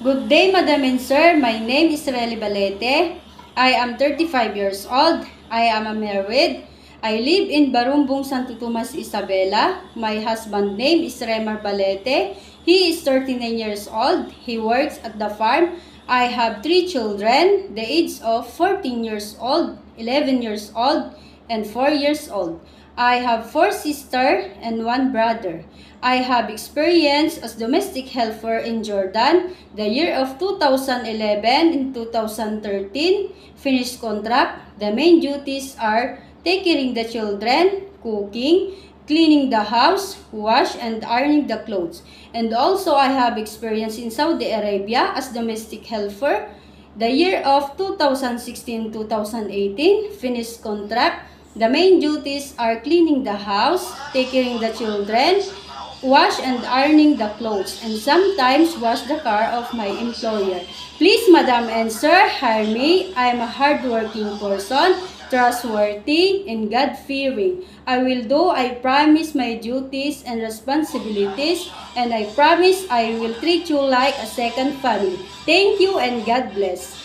Good day, Madam and Sir. My name is Relly Balete. I am 35 years old. I am married. I live in Barumbong, Santo Tomas, Isabela. My husband name is Remar Balete. He is 39 years old. He works at the farm. I have 3 children, the age of 14 years old, 11 years old, and 4 years old. I have 4 sisters and 1 brother. I have experience as domestic helper in Jordan, the year of 2011 and 2013, finished contract. The main duties are taking care of the children, cooking, cleaning the house, wash and ironing the clothes. And also I have experience in Saudi Arabia as domestic helper, the year of 2016-2018, finished contract. The main duties are cleaning the house, taking care of the children, wash and ironing the clothes, and sometimes wash the car of my employer. Please, Madam and Sir, hire me. I am a hardworking person, trustworthy, and God-fearing. I promise my duties and responsibilities, and I promise I will treat you like a second family. Thank you and God bless.